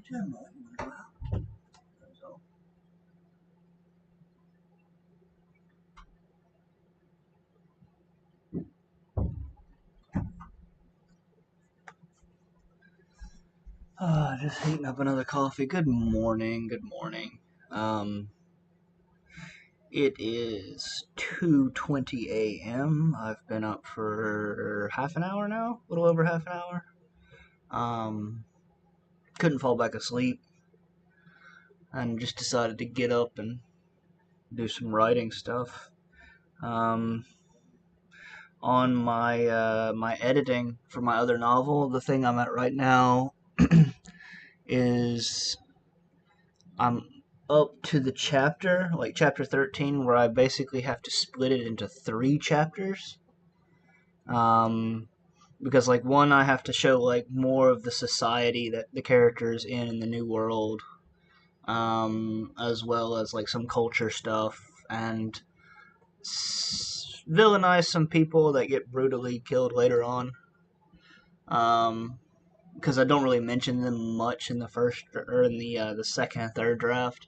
Gemma, you want to go out? That's all. Just heating up another coffee. Good morning, good morning. It is 2:20 a.m. I've been up for half an hour now, a little over half an hour. Couldn't fall back asleep, and just decided to get up and do some writing stuff. On my editing for my other novel, the thing I'm at right now is I'm up to the chapter, like chapter 13, where I basically have to split it into 3 chapters. Because like one, I have to show like more of the society that the character's in the new world, as well as like some culture stuff, and villainize some people that get brutally killed later on. Because I don't really mention them much in the first or in the second and third draft.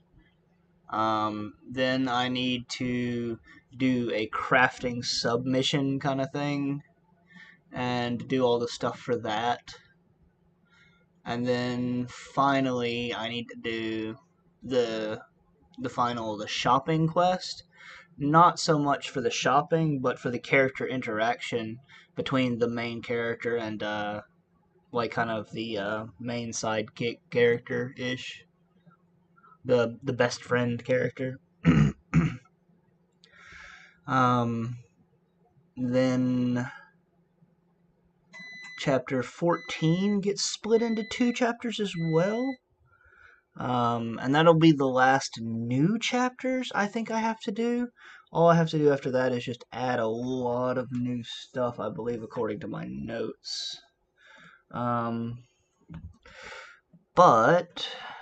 Then I need to do a crafting submission kind of thing, and do all the stuff for that. And then finally, I need to do the shopping quest. Not so much for the shopping, but for the character interaction between the main character and like kind of the main sidekick character ish, the best friend character. Then chapter 14 gets split into 2 chapters as well. And that'll be the last new chapters I think I have to do. All I have to do after that is just add a lot of new stuff, I believe, according to my notes. But,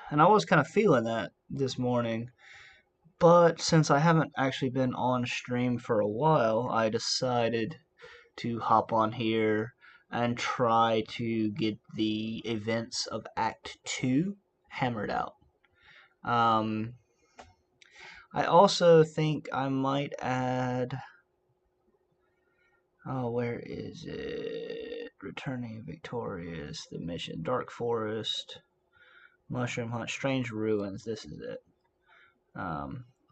and I was kind of feeling that this morning, but since I haven't actually been on stream for a while, I decided to hop on here and try to get the events of Act 2 hammered out. I also think I might add... Oh, where is it? Returning Victorious, the mission, Dark Forest, Mushroom Hunt, Strange Ruins, this is it.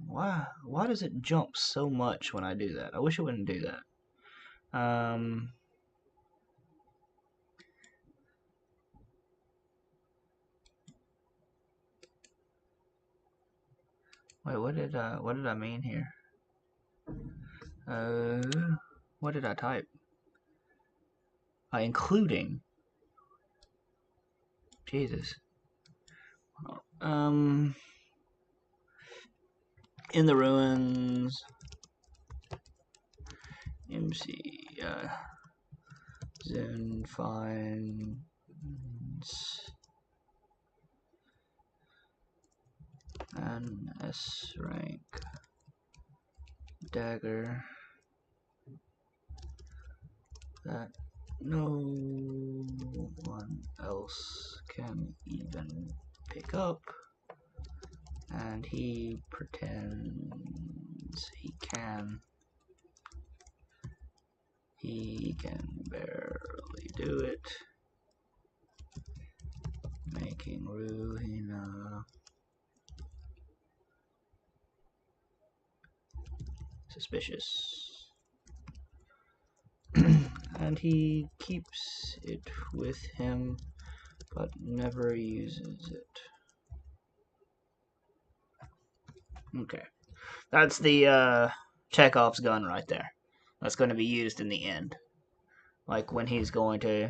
Why does it jump so much when I do that? I wish it wouldn't do that. Wait, what did I mean here? What did I type? Including. Jesus. In the ruins. MC. Zone finds. An S rank dagger that no one else can even pick up, and he pretends he can. He can barely do it, making Ruhina suspicious. And he keeps it with him, but never uses it. Okay. That's the Chekhov's gun right there. That's going to be used in the end. Like when he's going to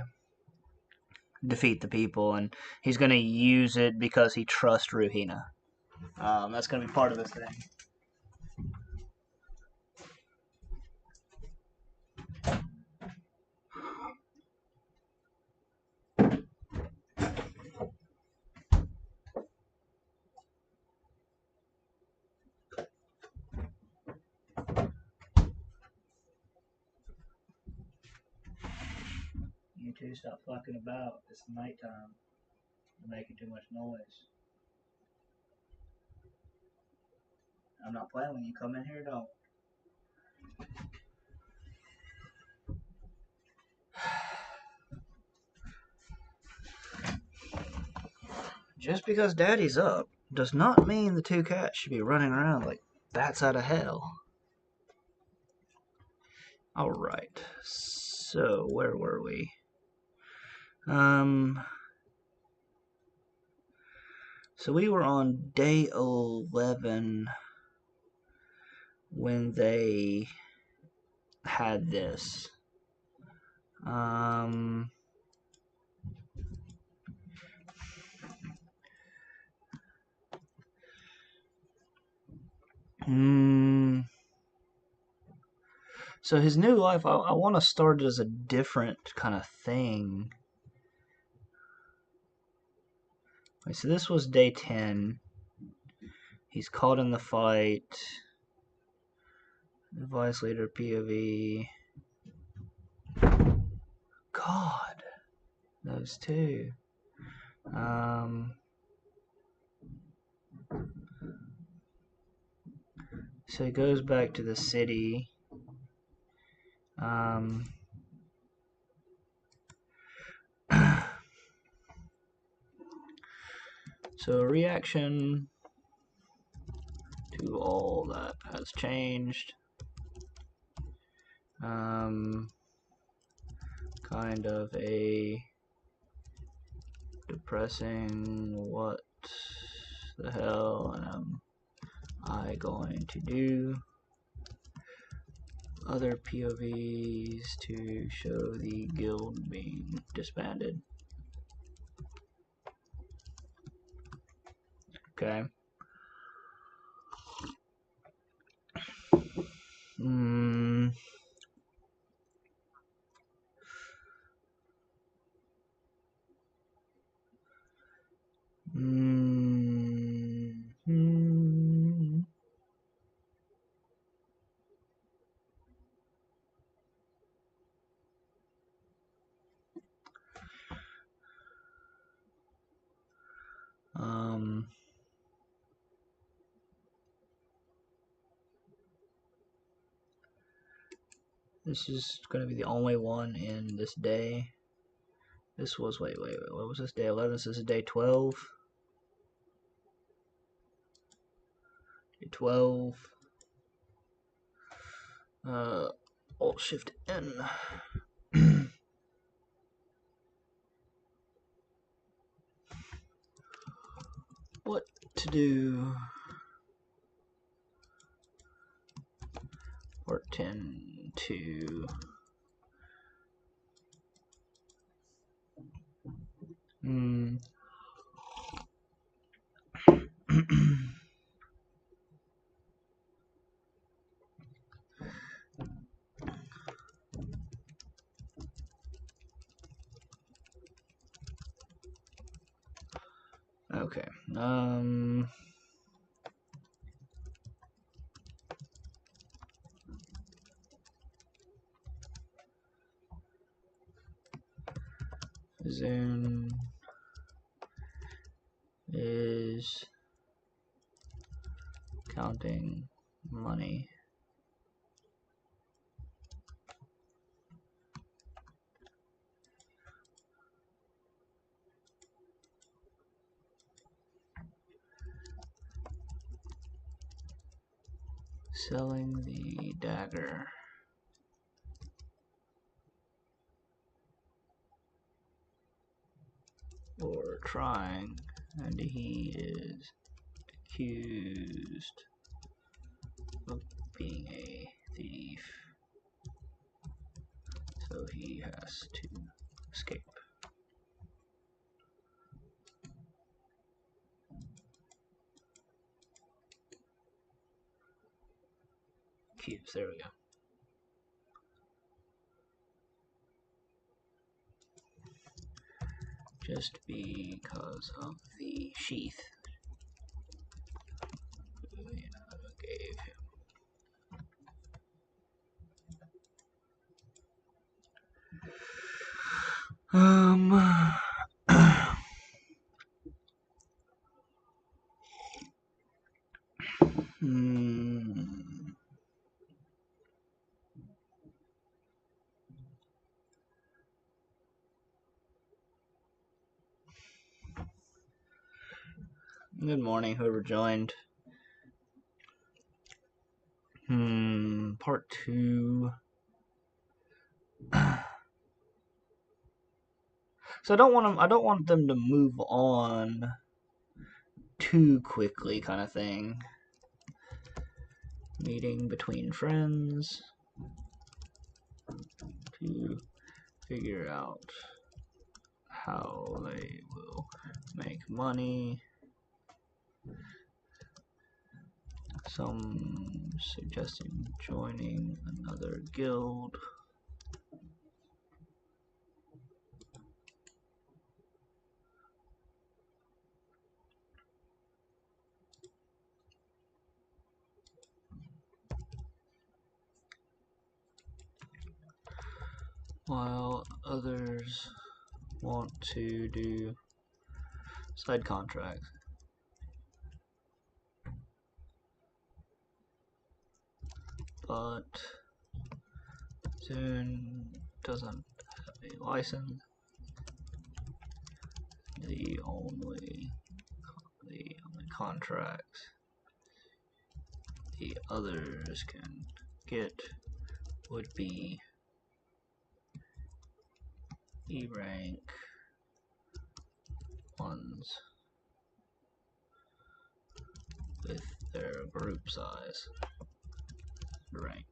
defeat the people, and he's going to use it because he trusts Ruhina. That's going to be part of this thing. You two stop fucking about. It's nighttime. making too much noise. I'm not playing when you come in here, don't. Just because Daddy's up does not mean the two cats should be running around like bats out of hell. Alright, so where were we? So we were on day 11 when they had this. So his new life, I want to start it as a different kind of thing. Okay, so this was day 10. He's caught in the fight. Advice leader POV. God, those two. So he goes back to the city. So reaction to all that has changed. Kind of a depressing what the hell am I going to do? Other POVs to show the guild being disbanded. Okay. This is going to be the only one in this day. This was, wait, what was this? Day 11, this is day 12. Day 12. Alt Shift N. What to do? Part 10 to okay. Zoom is counting money. Selling the dagger. Or trying, and he is accused of being a thief, so he has to escape. Cubes, there we go. Just because of the sheath gave him. Good morning, whoever joined. Part 2. So I don't want them to move on too quickly, kind of thing. Meeting between friends to figure out how they will make money. Some suggesting joining another guild. While others want to do side contracts. But soon doesn't have a license. The only contracts the others can get would be E rank ones with their group size rank.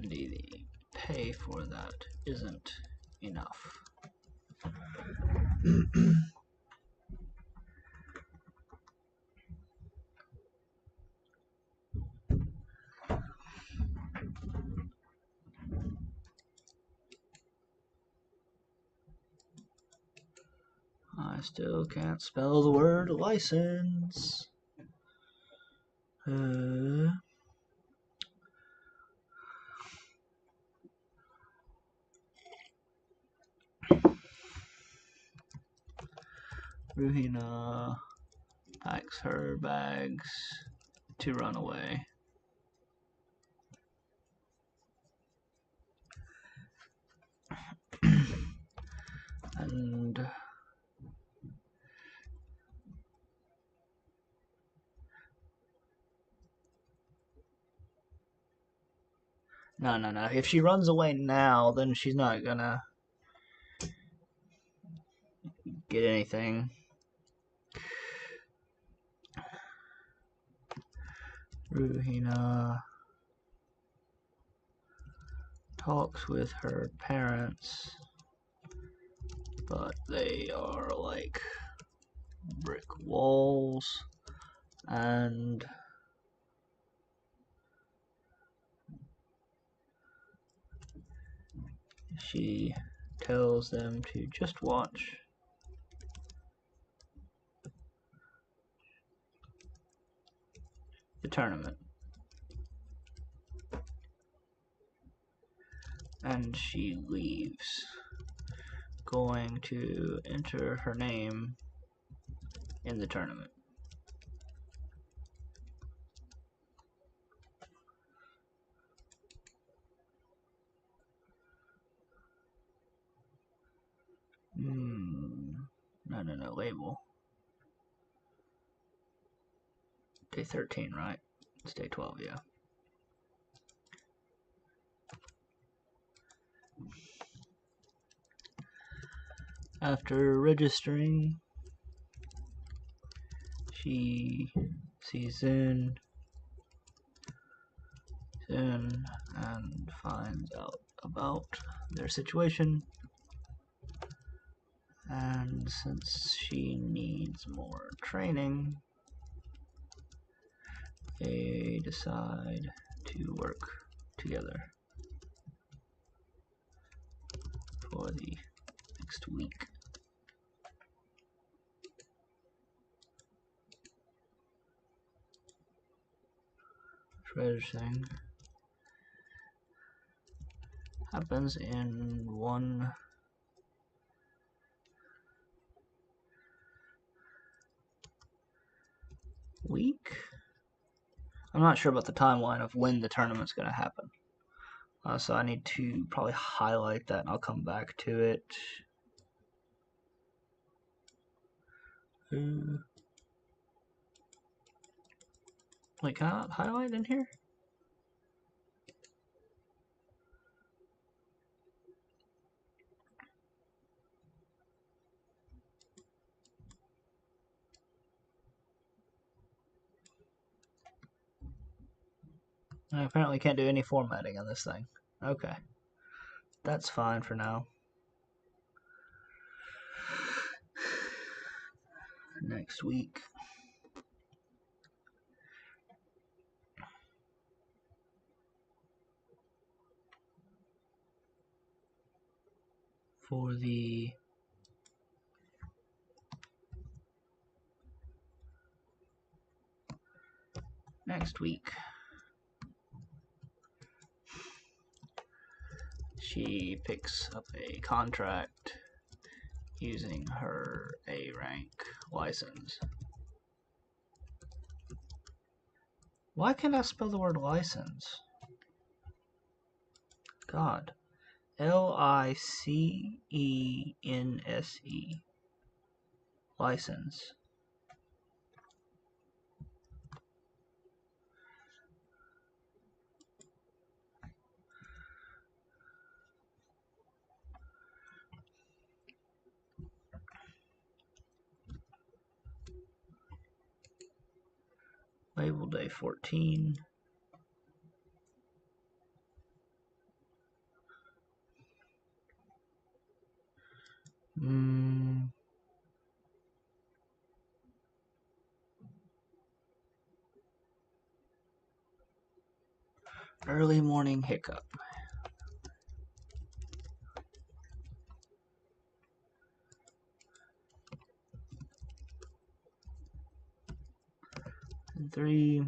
Indeed, the pay for that isn't enough. I still can't spell the word license. Ruhina packs her bags to run away. And no. If she runs away now, then she's not gonna get anything. Ruhina talks with her parents, but they are like brick walls, and she tells them to just watch the tournament. And she leaves, going to enter her name in the tournament. No, label. Day 13, right? It's day 12, yeah. After registering, she sees Zune and finds out about their situation. And since she needs more training, they decide to work together for the next week. Treasure thing happens in 1 week. I'm not sure about the timeline of when the tournament's going to happen. So I need to probably highlight that, and I'll come back to it. Wait, can I not highlight in here? I apparently can't do any formatting on this thing. Okay. That's fine for now. Next week. For the next week, she picks up a contract using her A rank license. Why can't I spell the word license? God. License. License. Label day 14. Early morning hiccup. And 3.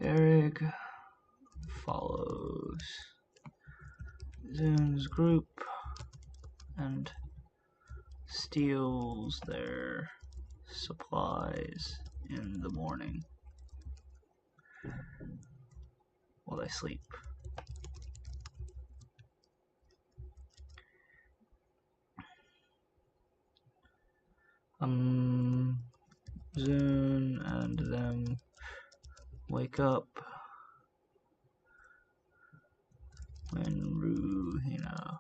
Eric follows Zoom's group and steals their supplies in the morning while they sleep. Zoom and them wake up when Ruhina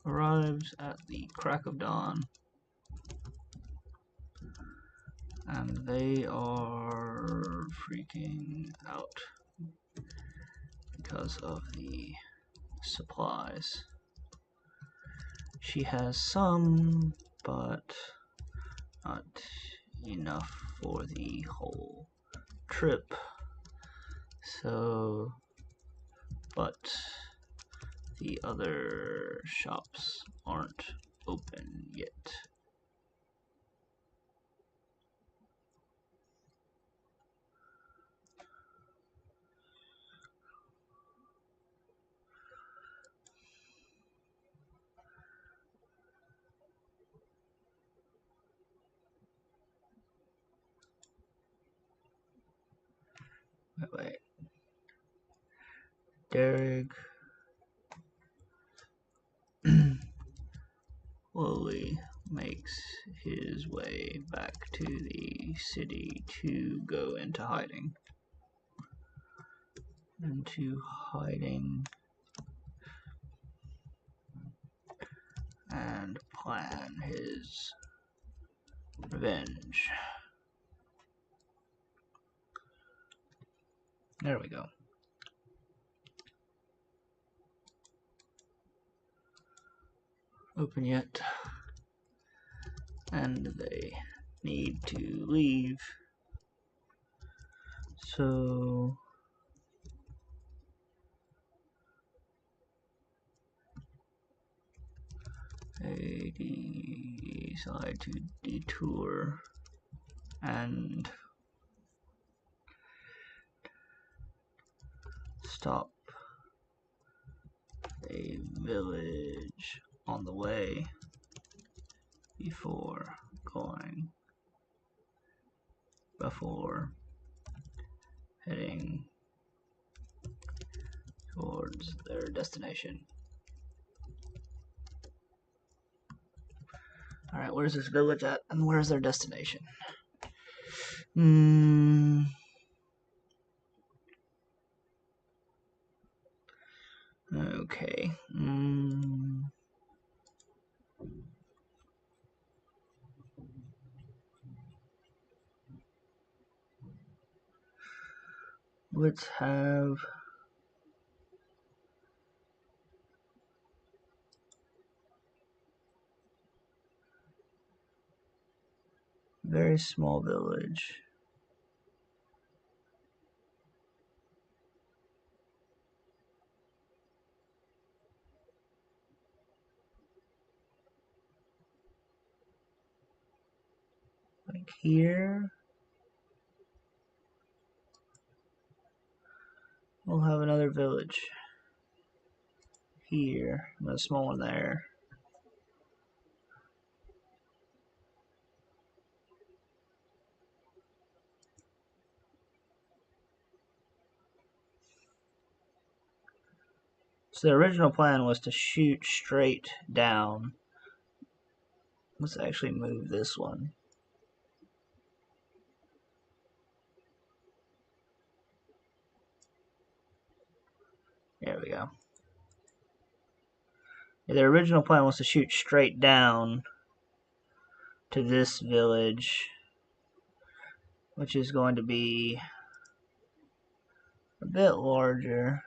arrives at the crack of dawn, and they are freaking out because of the supplies. She has some, but not enough for the whole trip. So, but the other shops aren't open yet. Wait. Derek slowly makes his way back to the city to go into hiding. And plan his revenge. There we go. Open yet. And they need to leave. So they decide to detour and stop a village on the way before heading towards their destination. Alright, where's this village at, and where's their destination? Okay. Let's have very small village. Like here. We'll have another village here, and a small one there. So the original plan was to shoot straight down. Let's actually move this one. There we go. The original plan was to shoot straight down to this village, which is going to be a bit larger.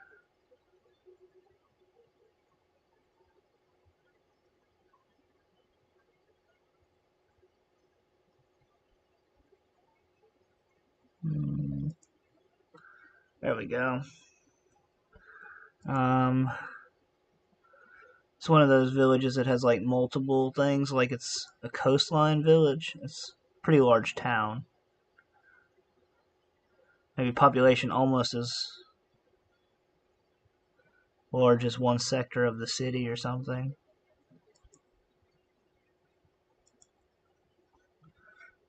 There we go. It's one of those villages that has like multiple things, like it's a coastline village. It's a pretty large town. Maybe population almost as large as one sector of the city or something.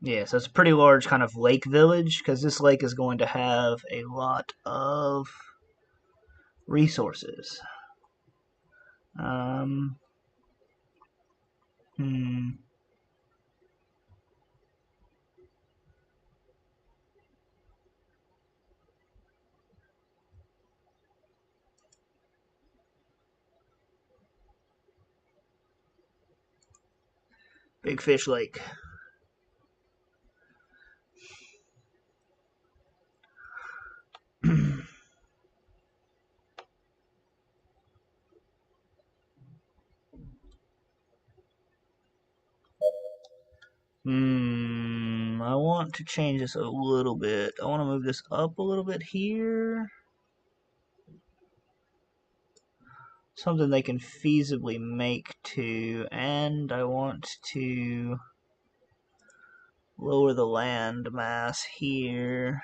Yeah, so it's a pretty large kind of lake village, because this lake is going to have a lot of resources. Um, hmm. Big Fish Lake. I want to change this a little bit. I want to move this up a little bit here. Something they can feasibly make to, and I want to lower the land mass here.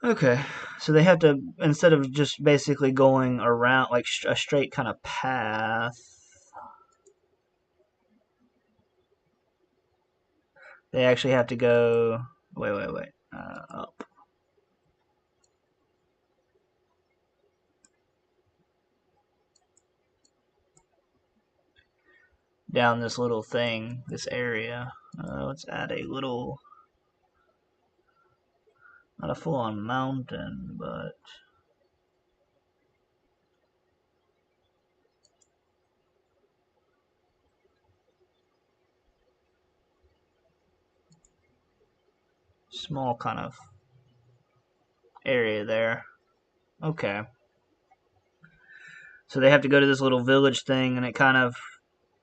Okay, so they have to, instead of just basically going around like a straight kind of path, they actually have to go, wait, up. Down this little thing, this area. Let's add a little, not a full-on mountain, but small kind of area there. Okay. So they have to go to this little village thing, and it kind of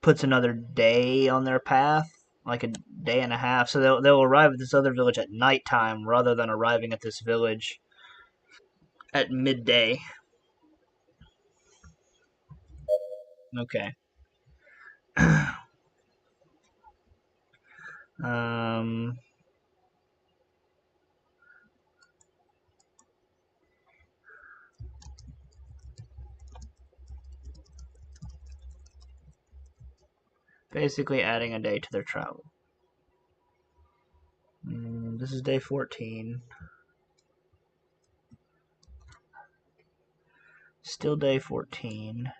puts another day on their path, like a day and a half. So they'll arrive at this other village at nighttime rather than arriving at this village at midday. Okay. um, basically adding a day to their travel. This is day 14. Still day 14.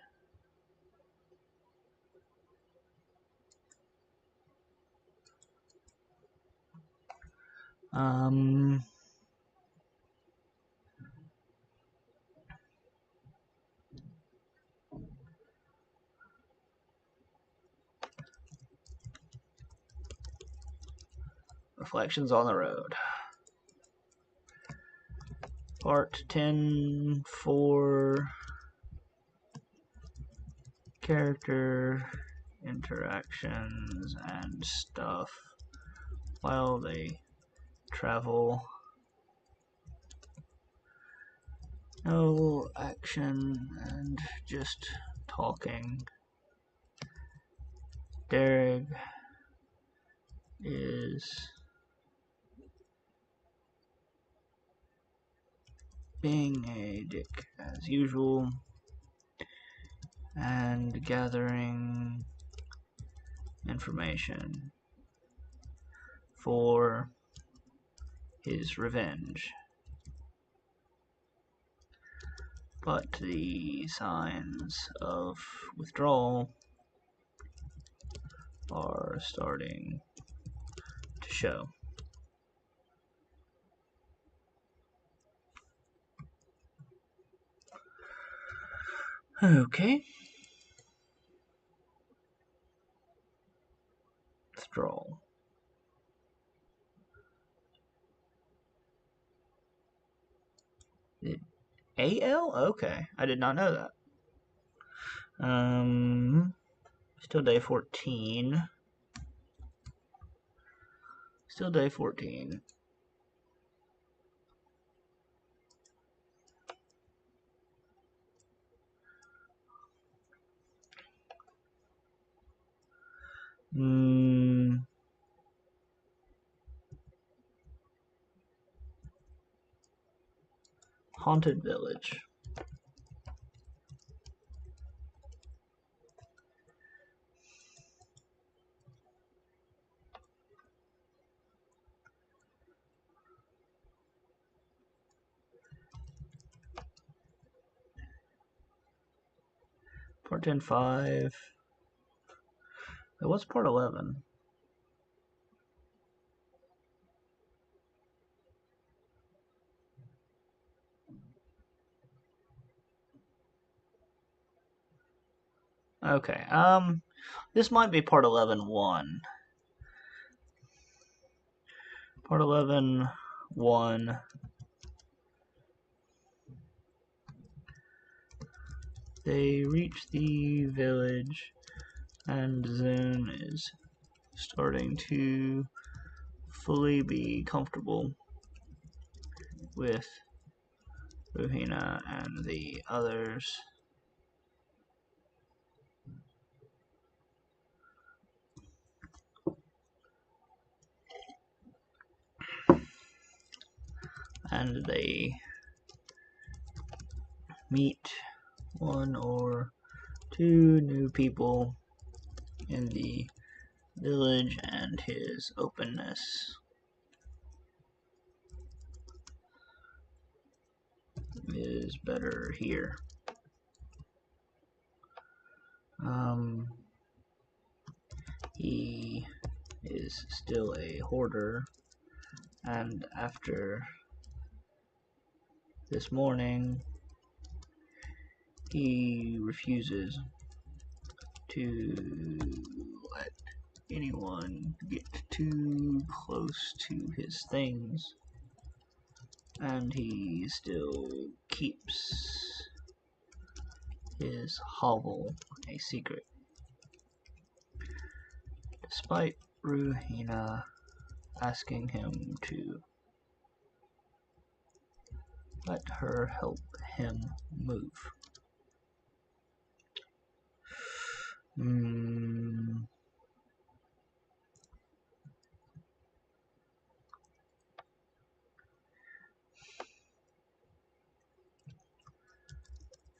Reflections on the Road. Part 10 for character interactions and stuff while they travel. No action and just talking. Derek is being a dick as usual and gathering information for his revenge. But the signs of withdrawal are starting to show. Okay. Withdrawal. AL? Okay. I did not know that. Still day 14. Still day 14. Haunted Village. Part 10-5. What's part 11? Okay, this might be part 11-1. Part 11-1. They reach the village, and Zune is starting to fully be comfortable with Ruhina and the others. And they meet one or two new people in the village, and his openness is better here. He is still a hoarder, and after this morning, he refuses to let anyone get too close to his things, and he still keeps his hovel a secret, despite Ruhina asking him to let her help him move.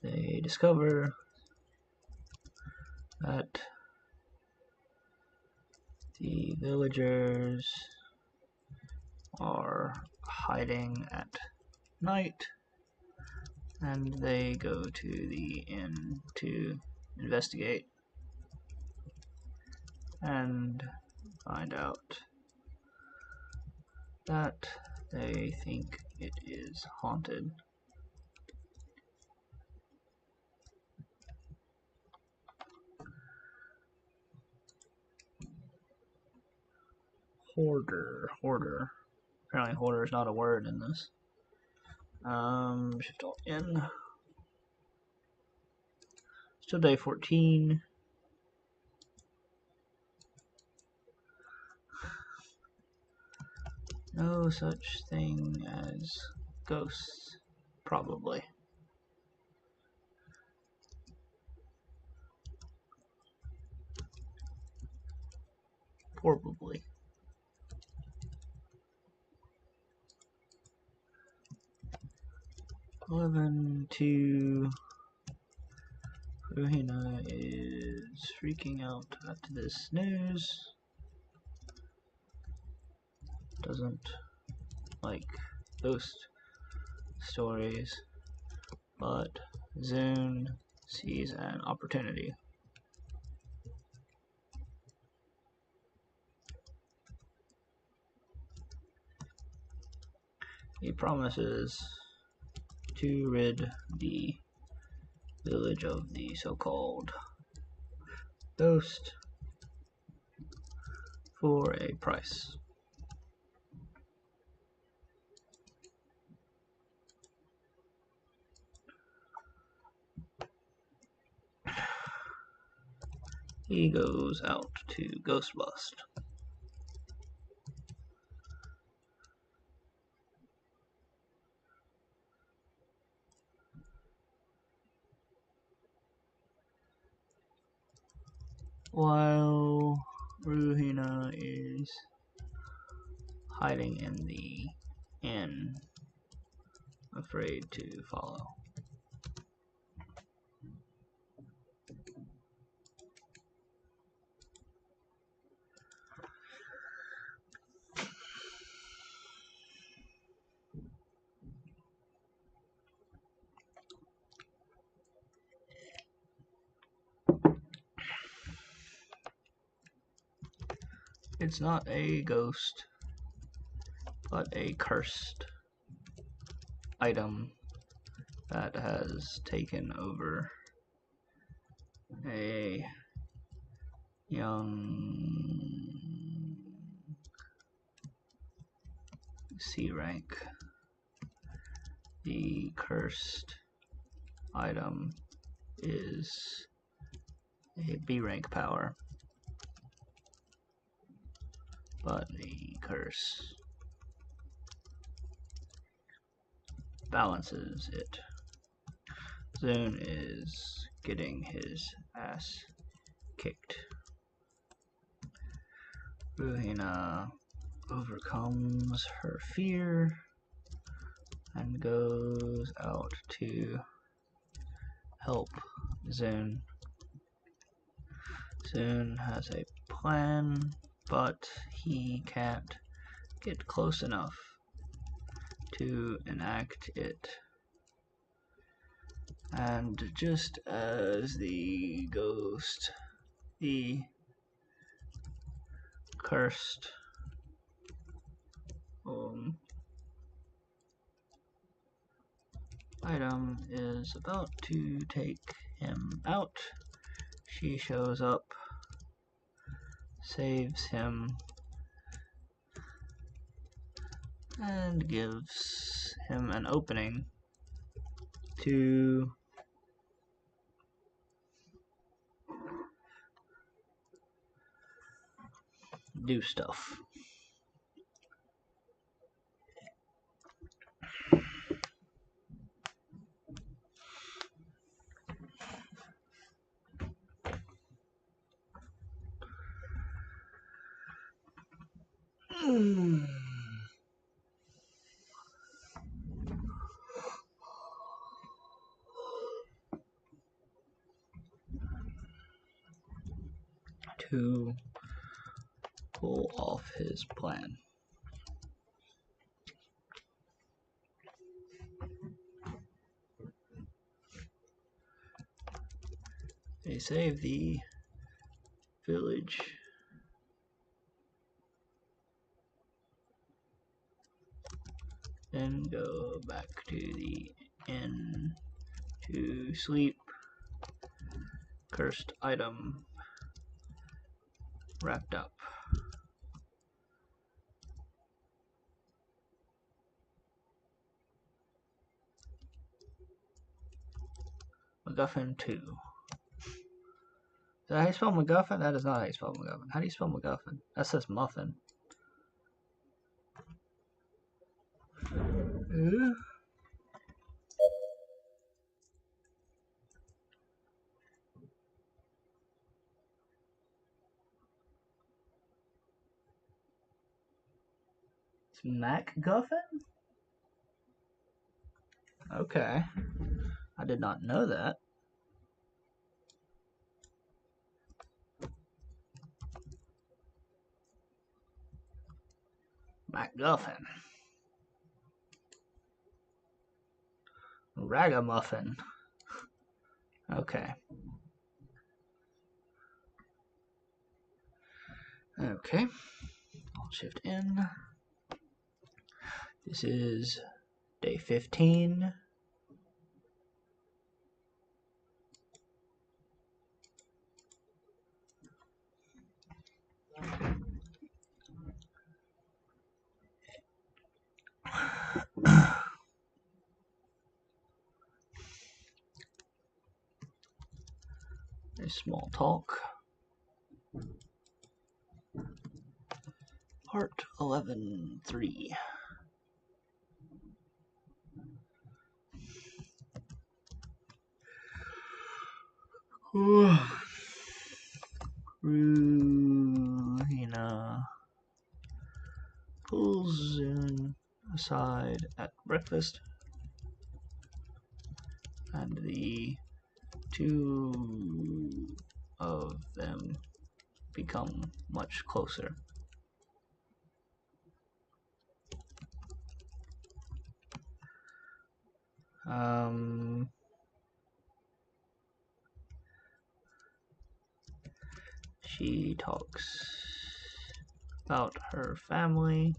They discover that villagers are hiding at night, and they go to the inn to investigate and find out that they think it is haunted. Hoarder. Apparently hoarder is not a word in this. Shift Alt N. Still day 14. No such thing as ghosts, probably. Probably. (11:02). Ruhina is freaking out at this news. Doesn't like ghost stories, but Zune sees an opportunity. He promises to rid the village of the so-called ghost for a price. He goes out to ghost bust. While Ruhina is hiding in the inn, afraid to follow. It's not a ghost, but a cursed item that has taken over a young C rank. The cursed item is a B rank power, but the curse balances it. Zune is getting his ass kicked. Ruhina overcomes her fear and goes out to help Zune. Zune has a plan, but he can't get close enough to enact it. And just as the ghost, the cursed item is about to take him out, she shows up, saves him, and gives him an opening to do stuff. To pull off his plan. They save the village. Then go back to the inn to sleep. Cursed item wrapped up. MacGuffin 2. Is that how you spell MacGuffin? That is not how you spell MacGuffin. How do you spell MacGuffin? That says muffin. It's MacGuffin? Okay. I did not know that. MacGuffin. Ragamuffin. Okay. Okay. Alt Shift N. This is day 15. A small talk. Part 11.3. Ruhina pulls Zune aside at breakfast, and the two of them become much closer. She talks about her family,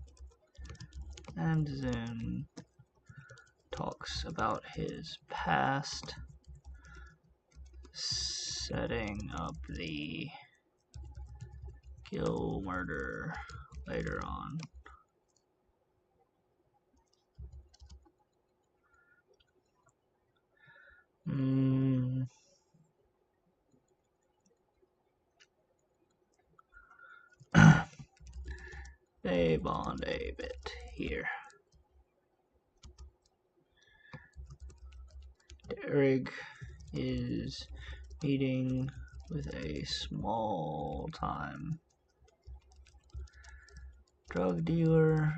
and Zune talks about his past, setting up the Gill murder later on. They bond a bit here. Derek is meeting with a small-time drug dealer,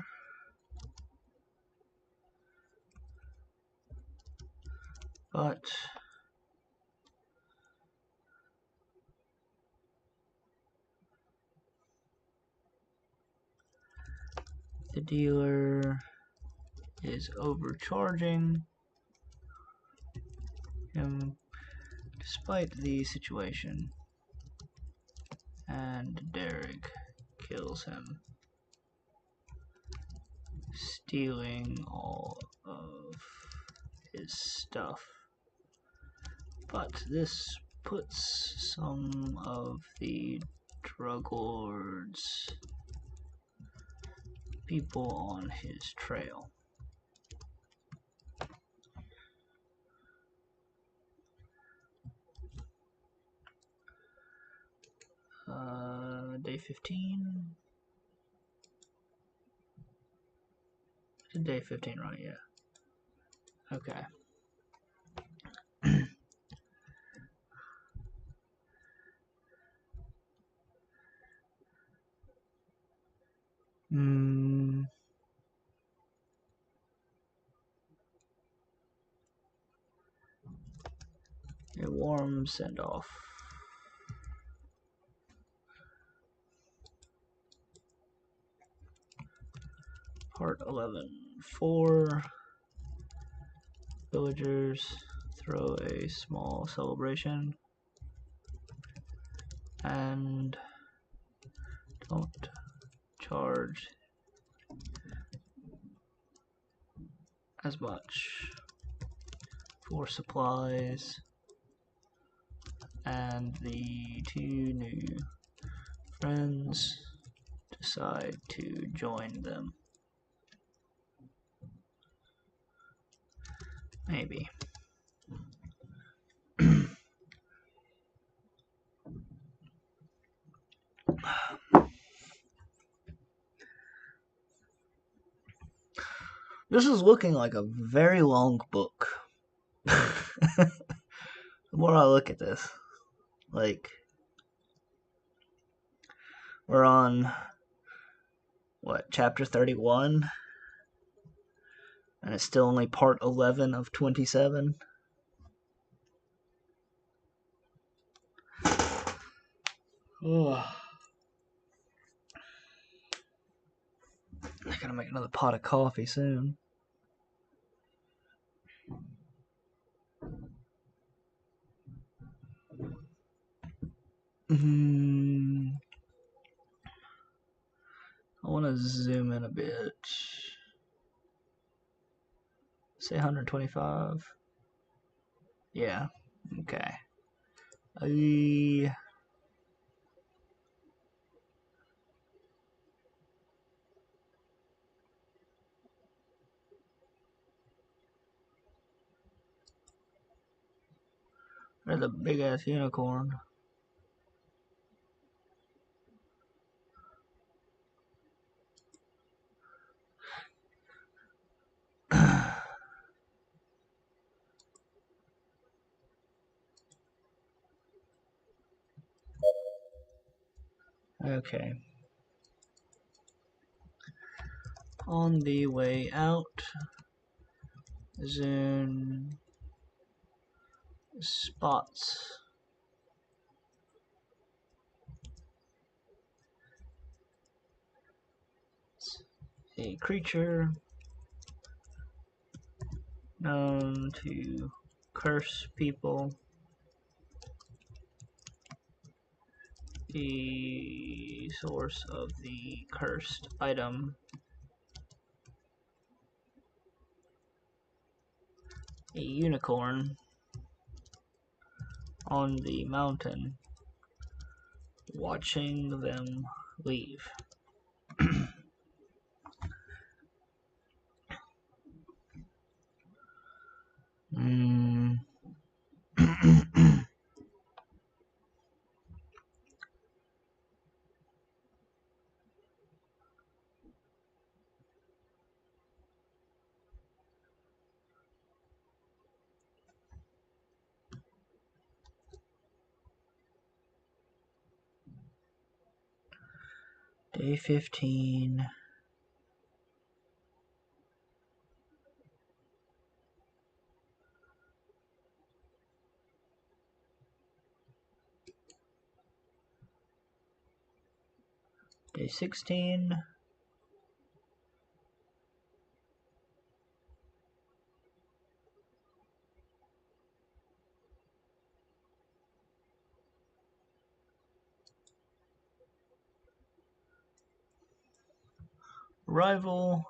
but the dealer is overcharging him despite the situation, and Derek kills him, stealing all of his stuff. But this puts some of the drug lord's people on his trail. Day 15. It's day 15, right? Yeah. Okay. A warm send-off. Part 11. 4 villagers throw a small celebration and don't charge as much for supplies, and the 2 new friends decide to join them. Maybe. This is looking like a very long book. The more I look at this, like, we're on, what, chapter 31? And it's still only part 11 of 27. Ugh. I gotta make another pot of coffee soon. I want to zoom in a bit. Say 125. Yeah. Okay. There's a big ass unicorn. Okay. On the way out, Zune spots a creature known to curse people. The source of the cursed item, a unicorn on the mountain, watching them leave. Day 15. Day 16. Arrival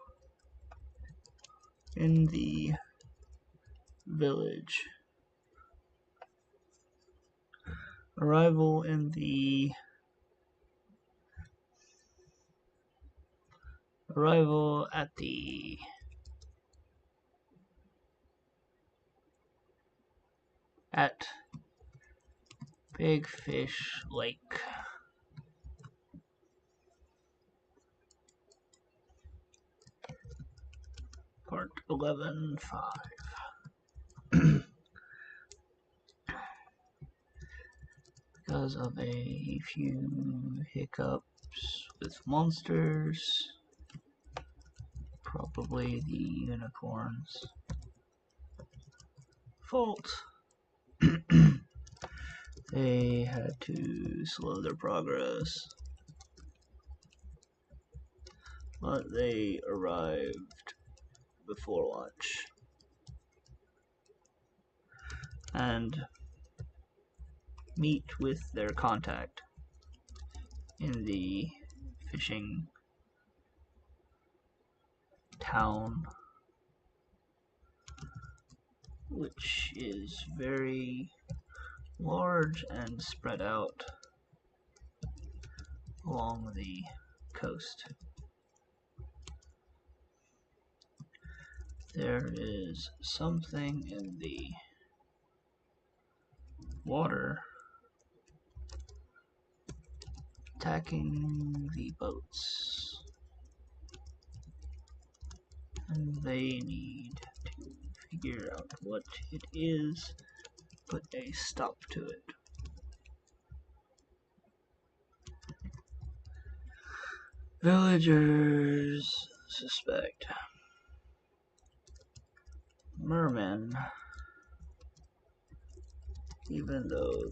in the village. Arrival in the arrival at the Big Fish Lake. Part 11.5. Because of a few hiccups with monsters, probably the unicorn's fault, they had to slow their progress but they arrived before lunch and meet with their contact in the fishing town, which is very large and spread out along the coast. There is something in the water attacking the boats, and they need to figure out what it is, put a stop to it. Villagers suspect mermen, even though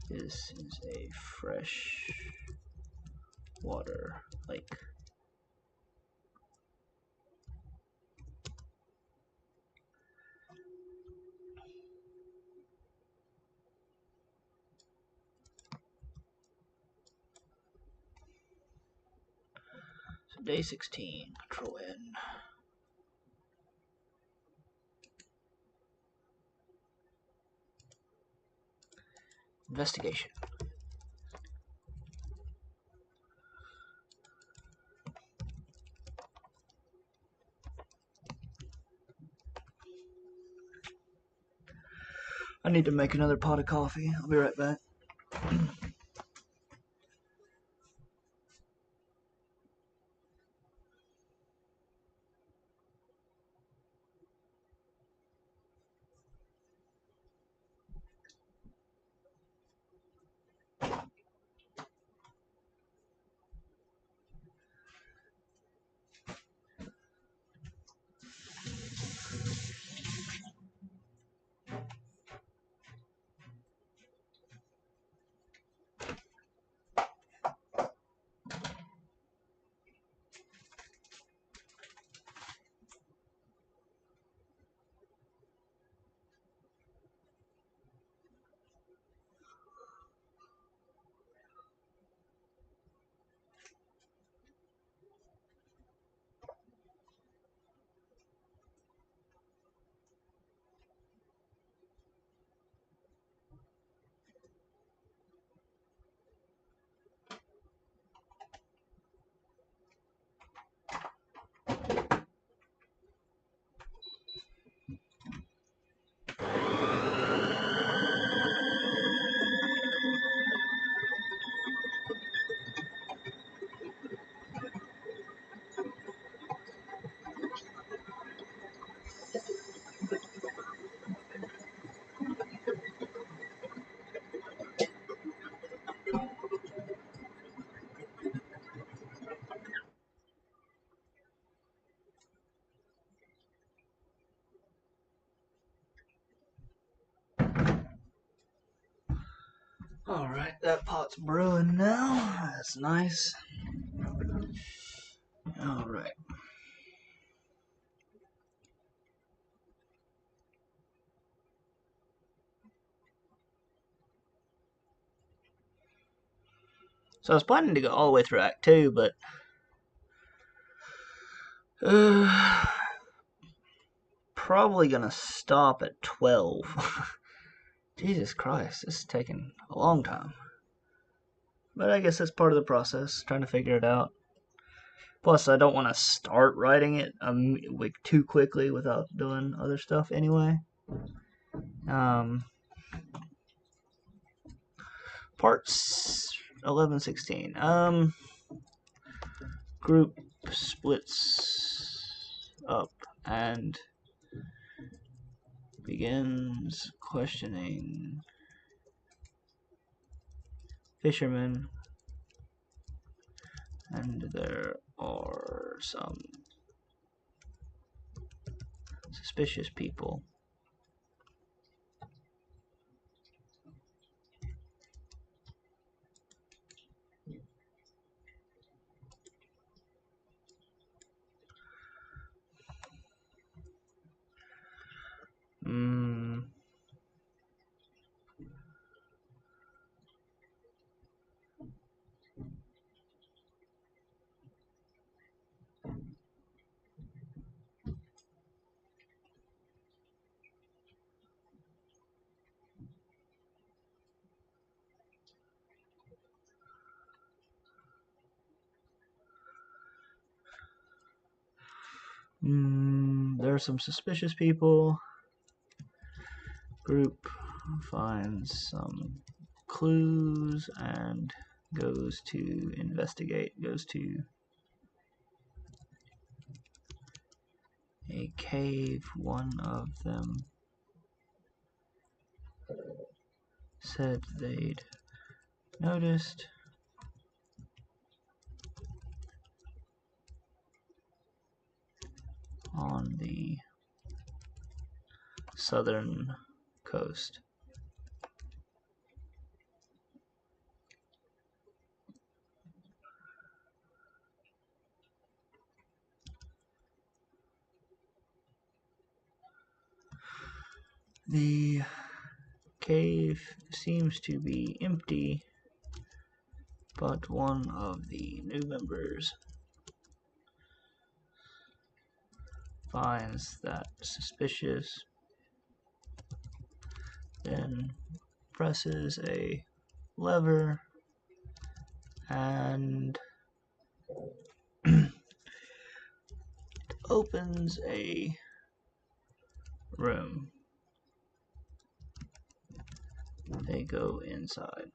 this is a fresh water lake. So day 16, control N. Investigation. I need to make another pot of coffee. I'll be right back. Alright, that pot's brewing now. That's nice. Alright. So I was planning to go all the way through Act 2, but probably gonna stop at 12. Jesus Christ, this is taking a long time. But I guess that's part of the process, trying to figure it out. Plus, I don't want to start writing it like too quickly without doing other stuff anyway. Parts 11, 16. Group splits up and begins questioning fishermen, and there are some suspicious people. There are some suspicious people. Group finds some clues and goes to investigate, goes to a cave. One of them said they'd noticed on the southern coast. The cave seems to be empty, but one of the new members finds that suspicious, then presses a lever and opens a room. They go inside.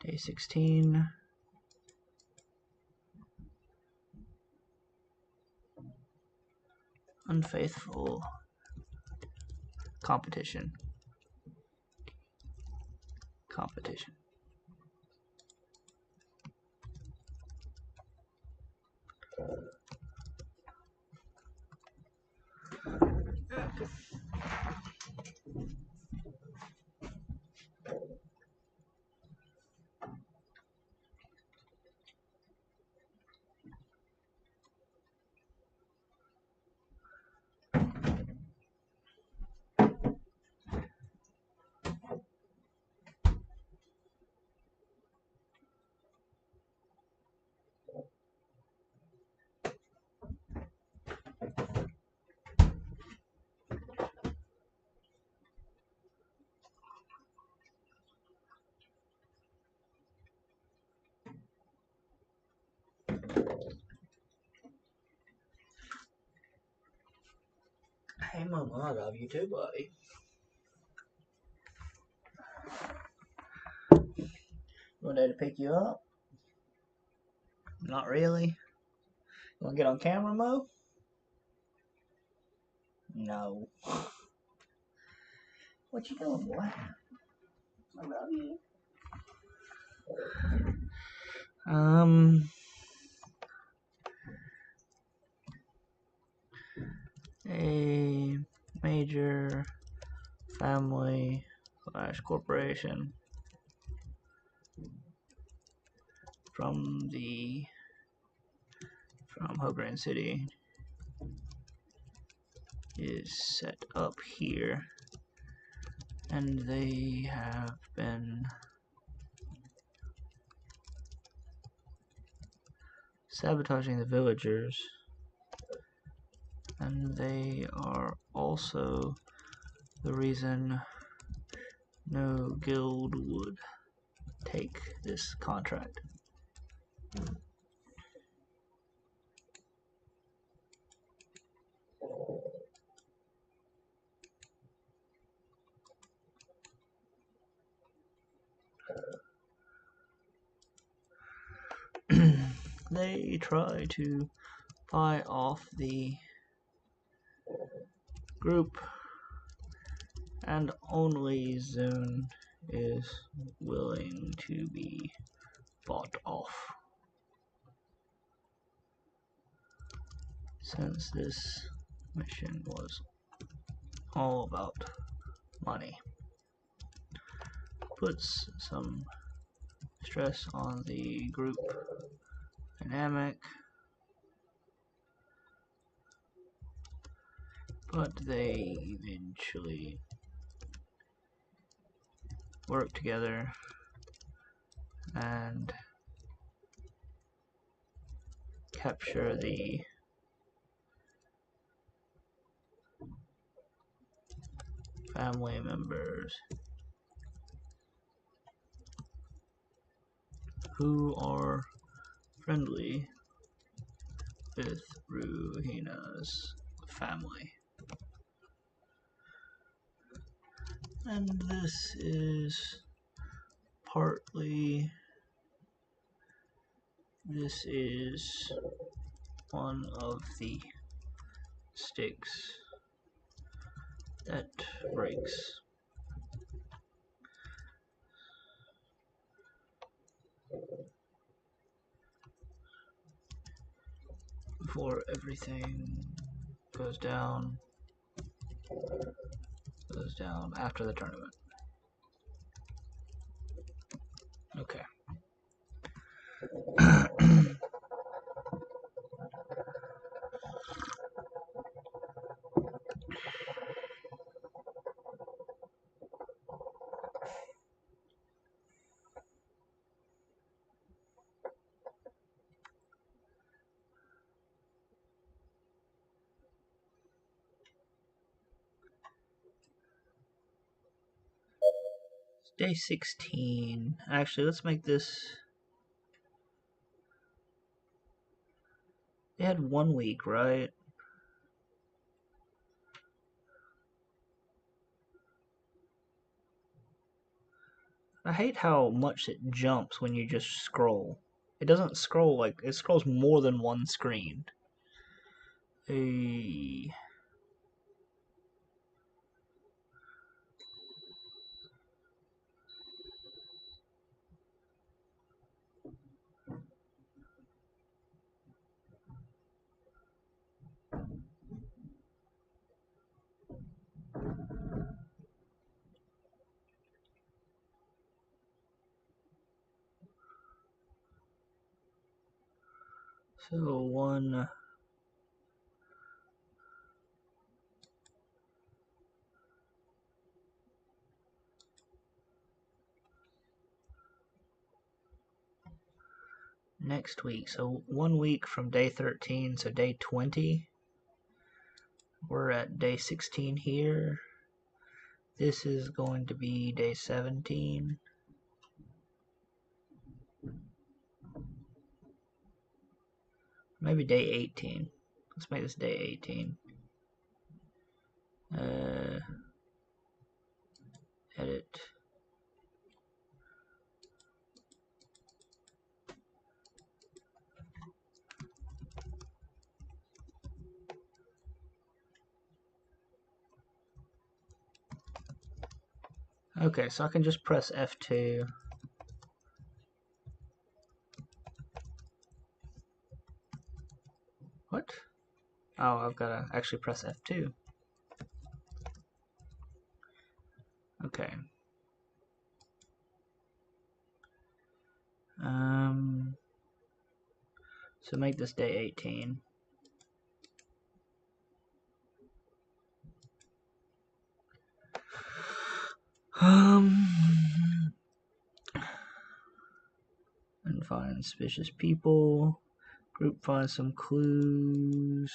Day 16. Unfaithful competition. Hey Mama, I love you too, buddy. Want Dad to pick you up? Not really. You wanna get on camera, Mo? No. What you doing, boy? I love you. A major family / corporation from Hogarth City is set up here, and they have been sabotaging the villagers, and they are also the reason no guild would take this contract. They try to buy off the group, and only Zune is willing to be bought off, since this mission was all about money. Puts some stress on the group dynamic, but they eventually work together and capture the family members who are friendly with Ruhina's family. And this is one of the sticks that breaks. Before everything goes down after the tournament. Okay. Day 16. Actually, let's make this. They had 1 week, right? I hate how much it jumps when you just scroll. It doesn't scroll like it scrolls more than one screen. So one. Next week, so 1 week from day 13, so day 20. We're at day 16 here. This is going to be day 17. Maybe day 18. Let's make this day 18. Edit. Okay, so I can just press F2. What? Oh, I've got to actually press F2. Okay. So make this day 18. And find suspicious people. Group find some clues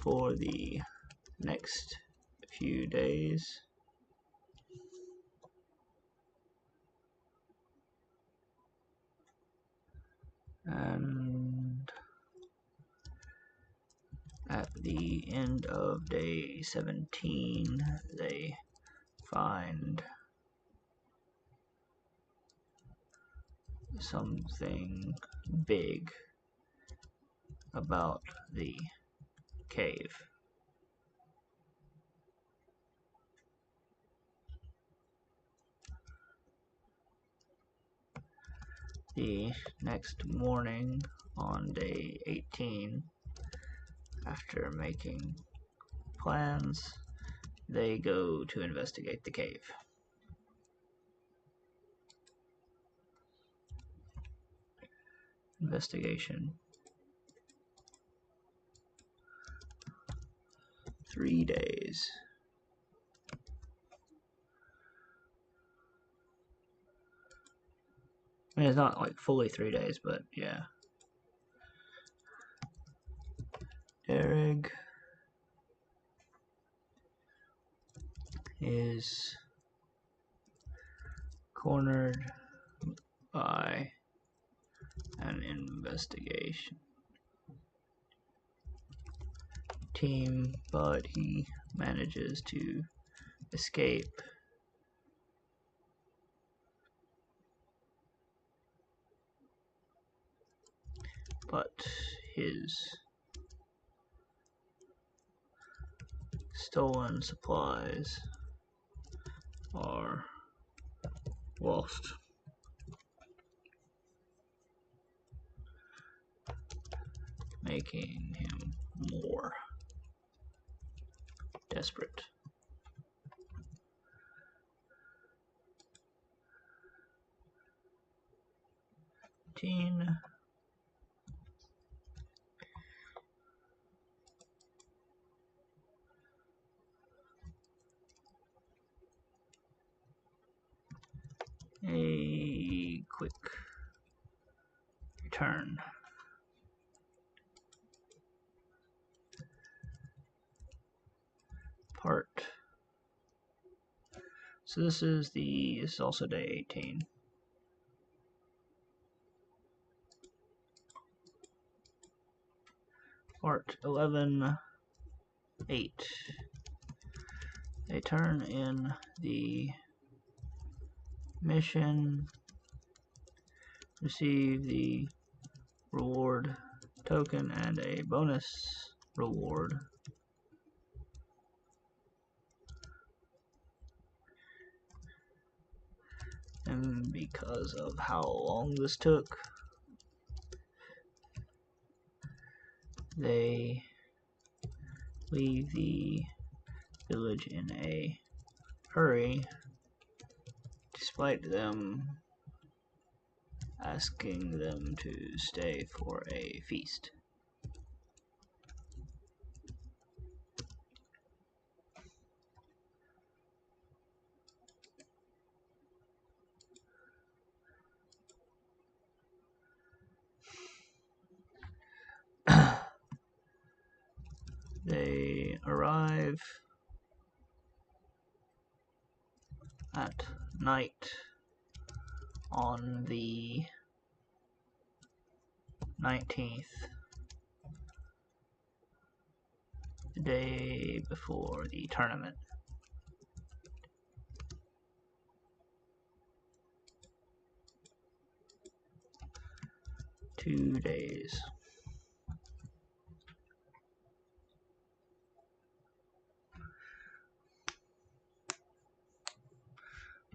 for the next few days. And at the end of day 17, they find something big about the cave. The next morning on day 18, after making plans, they go to investigate the cave. Investigation. 3 days. I mean, it's not like fully 3 days, but yeah. Derek is cornered by an investigation team, but he manages to escape. But his stolen supplies are lost. Making him more desperate. A quick return. Part. So this is also day 18. Part 11.8. They turn in the mission, receive the reward token and a bonus reward. And because of how long this took, they leave the village in a hurry, despite them asking them to stay for a feast. They arrive at night on the 19th, the day before the tournament. Two days.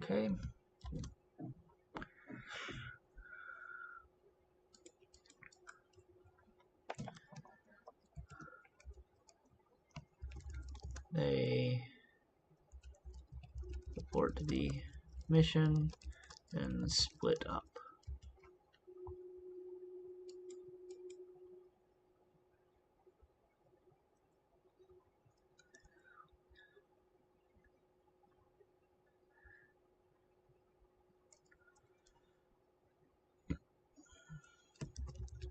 Okay. They report the mission and split up.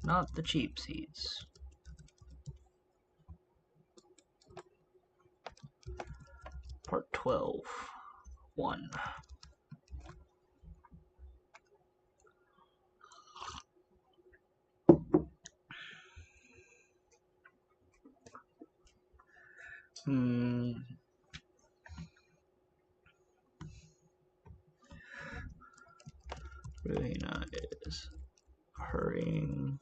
Not the cheap seats. Part 12.1. Ruina is hurrying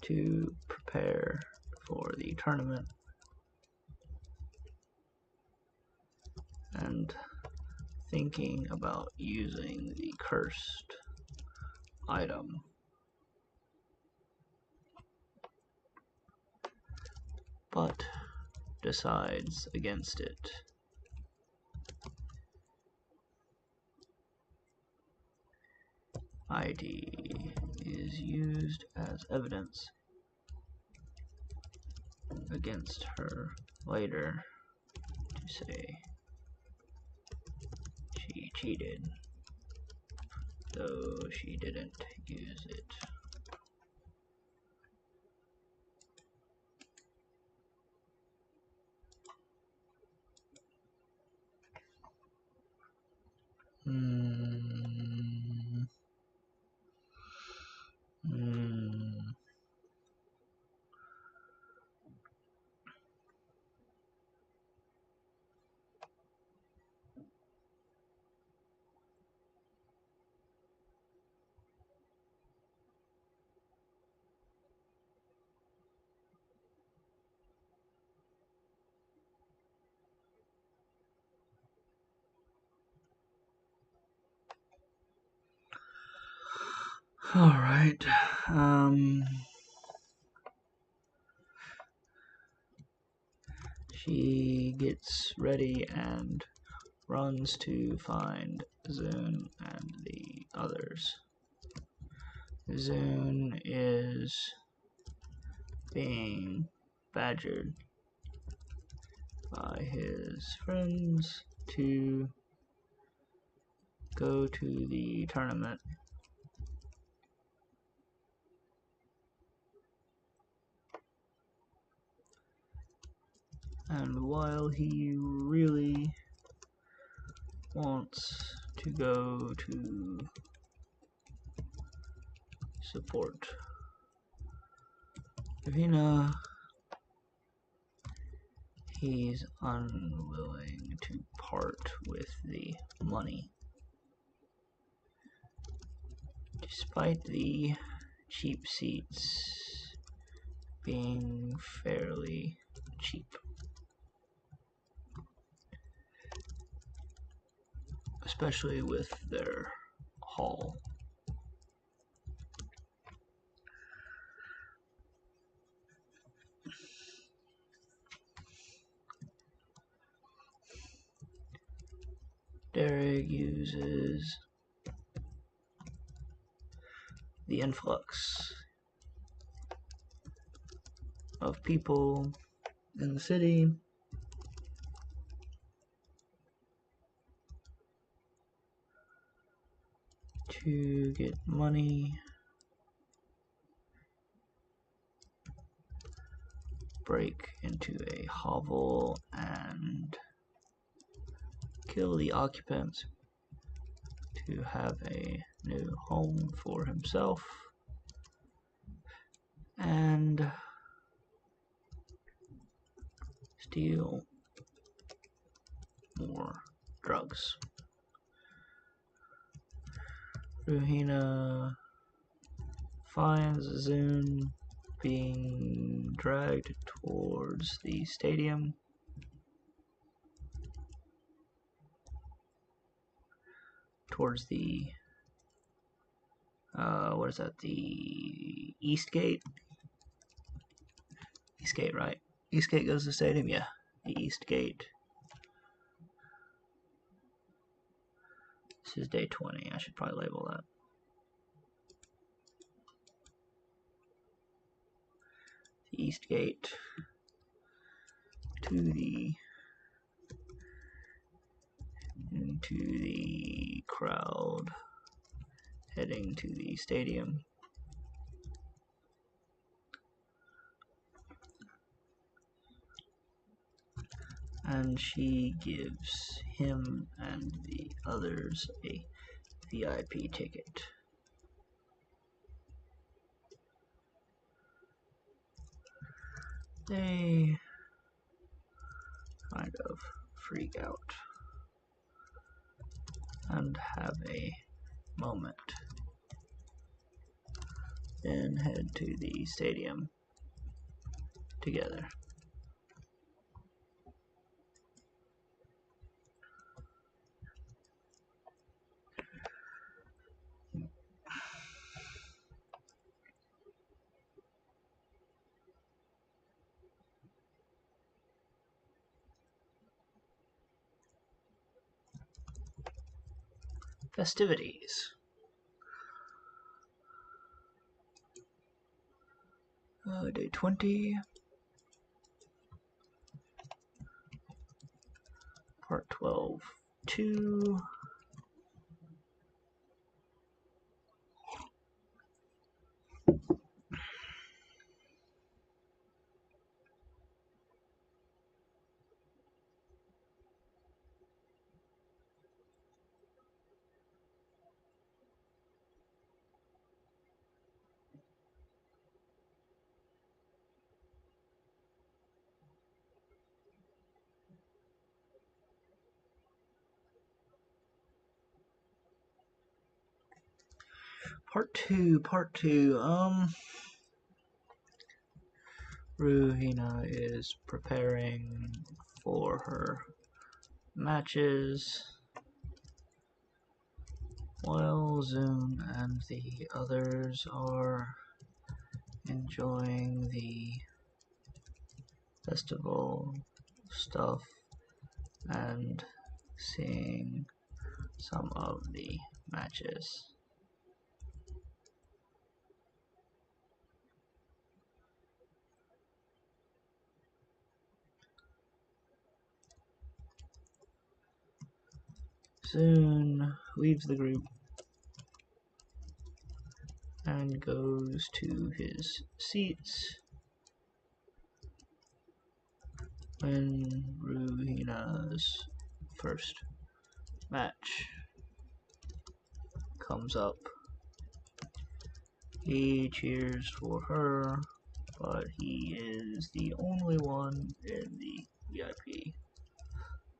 to prepare for the tournament and thinking about using the cursed item. But decides against it. ID is used as evidence against her later to say she cheated, though she didn't use it. Hmm. All right. She gets ready and runs to find Zune and the others. Zune is being badgered by his friends to go to the tournament. And while he really wants to go to support Ravina, he's unwilling to part with the money. Despite the cheap seats being fairly cheap. Especially with their hall. Derek uses the influx of people in the city to get money, break into a hovel and kill the occupants to have a new home for himself and steal more drugs. Ruhina finds Zune being dragged towards the stadium. Towards the what is that? The East Gate. East Gate, right? East Gate goes to the stadium. Yeah, the East Gate. This is day 20. I should probably label that. The East Gate into the crowd heading to the stadium. And she gives him and the others a VIP ticket. They kind of freak out and have a moment. Then head to the stadium together. Festivities. Day 20. Part 12. 2. Part two. Ruhina is preparing for her matches, while Zune and the others are enjoying the festival stuff and seeing some of the matches. Zune leaves the group and goes to his seats when Ruhina's first match comes up. He cheers for her, but he is the only one in the VIP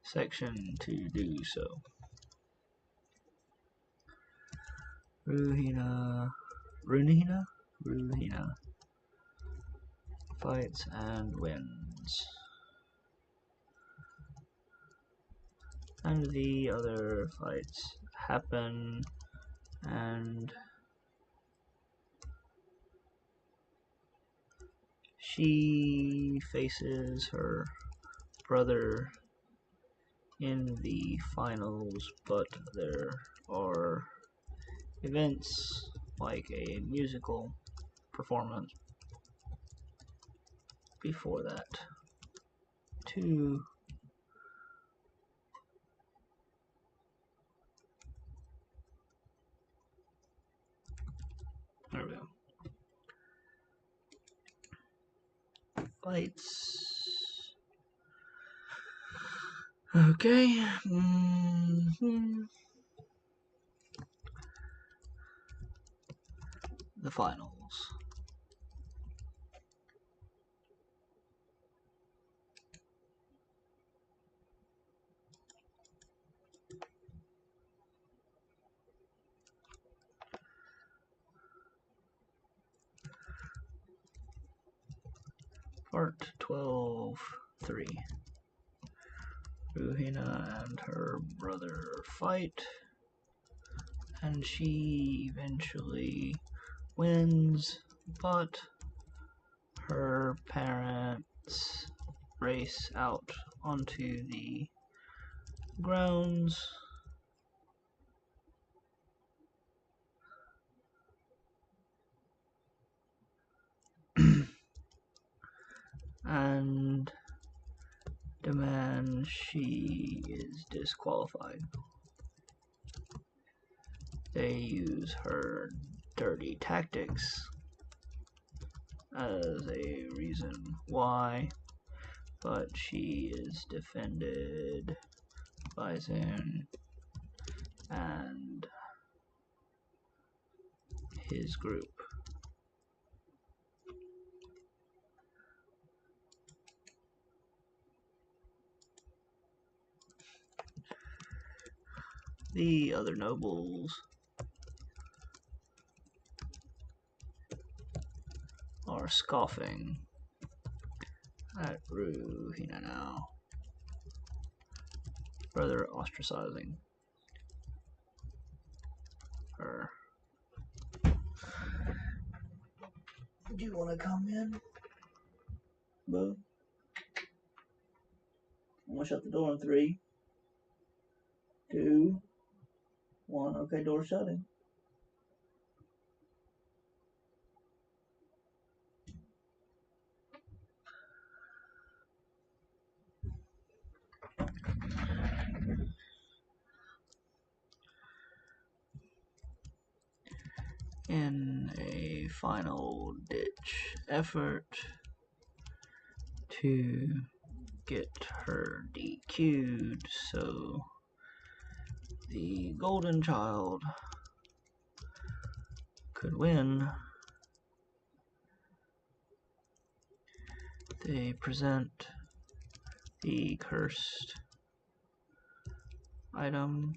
section to do so. Ruhina fights and wins. And the other fights happen, and she faces her brother in the finals, but there are events like a musical performance before that. There we go. Fights. Okay. The finals. Part 12-3. Ruhina and her brother fight, and she eventually wins, but her parents race out onto the grounds and demand she is disqualified. They use her dirty tactics as a reason why, but she is defended by Zune and his group. The other nobles are scoffing at Ruhina now, further ostracizing her. Do you want to come in, Boo? I'm gonna shut the door in 3, 2, 1. Okay, door shutting. In a final ditch effort to get her DQ'd so the golden child could win, they present the cursed item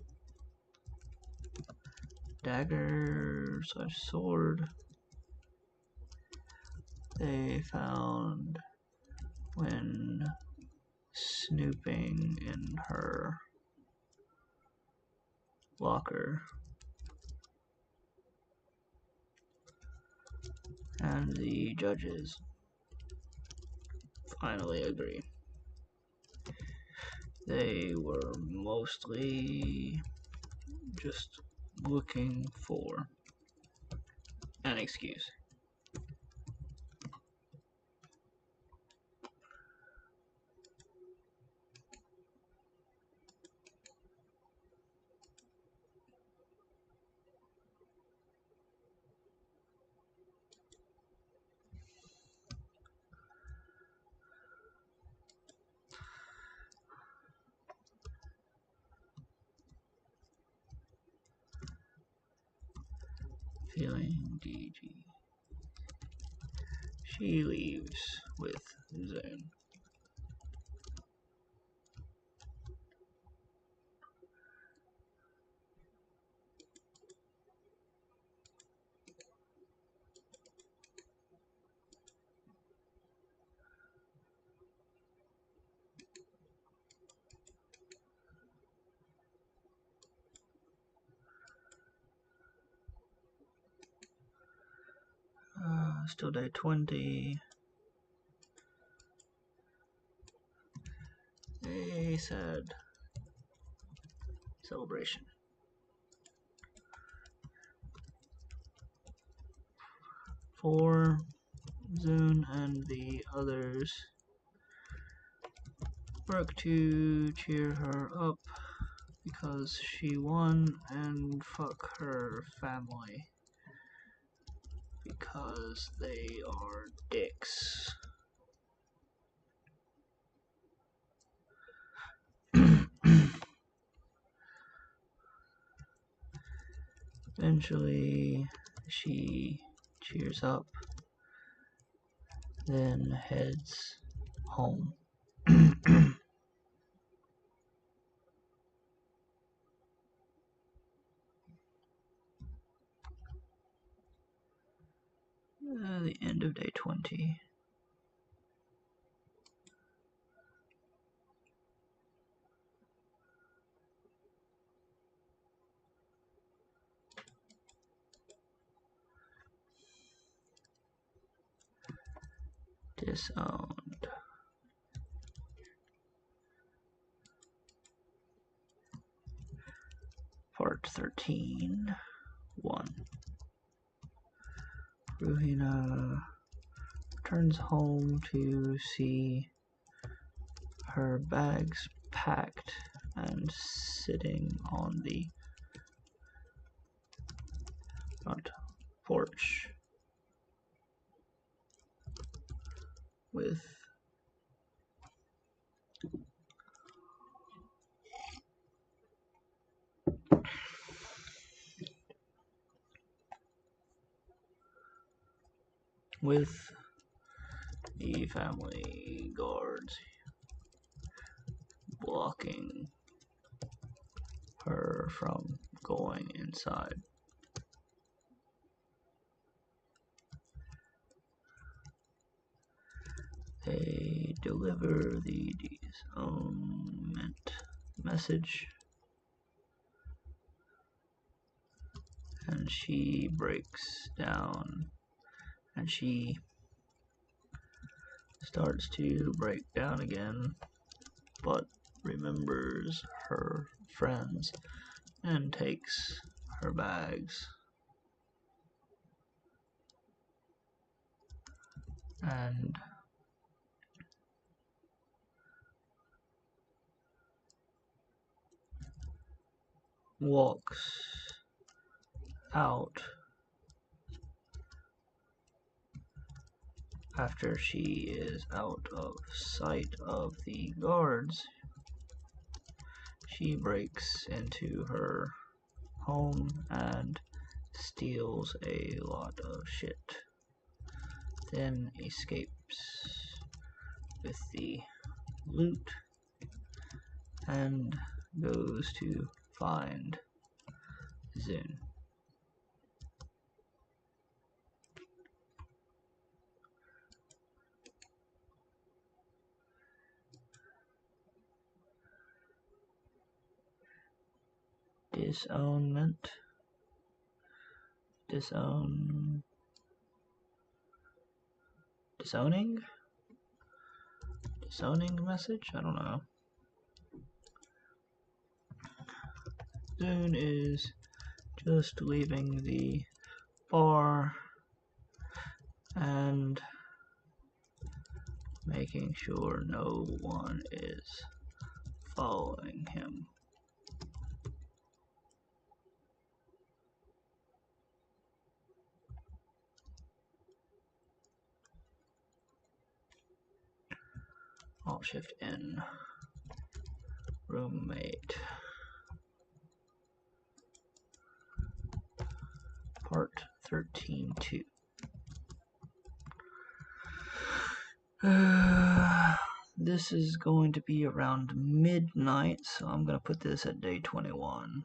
dagger / sword they found when snooping in her locker. And the judges finally agree. They were mostly just looking for an excuse. Feeling DG. She leaves with Zen. Still day 20. A sad celebration. For Zune and the others work to cheer her up because she won, and fuck her family because they are dicks. Eventually, she cheers up, then heads home. The end of day 20. Disowned. Part 13. 1. Ruhina returns home to see her bags packed and sitting on the front porch with the family guards blocking her from going inside. They deliver the disownment message, and she breaks down, and she starts to break down again, but remembers her friends and takes her bags and walks out after she is out of sight of the guards. She breaks into her home and steals a lot of shit, then escapes with the loot and goes to find Zune. Disownment. Disowning? Disowning message? I don't know. Zune is just leaving the bar and making sure no one is following him. Alt-Shift-N. Roommate. Part 13.2. This is going to be around midnight, so I'm going to put this at day 21.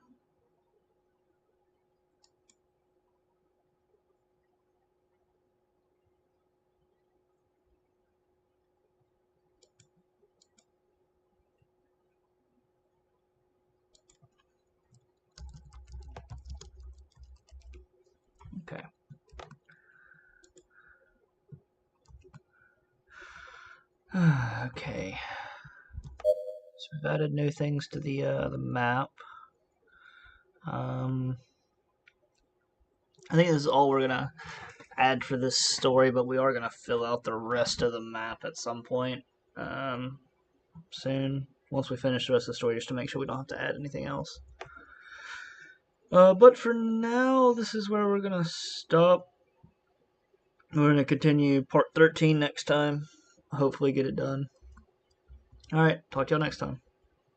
Okay. Okay. So we've added new things to the map. I think this is all we're gonna add for this story, but we are gonna fill out the rest of the map at some point soon. Once we finish the rest of the story, just to make sure we don't have to add anything else. But for now, this is where we're gonna stop. We're gonna continue part 13 next time. Hopefully, get it done. All right, talk to y'all next time.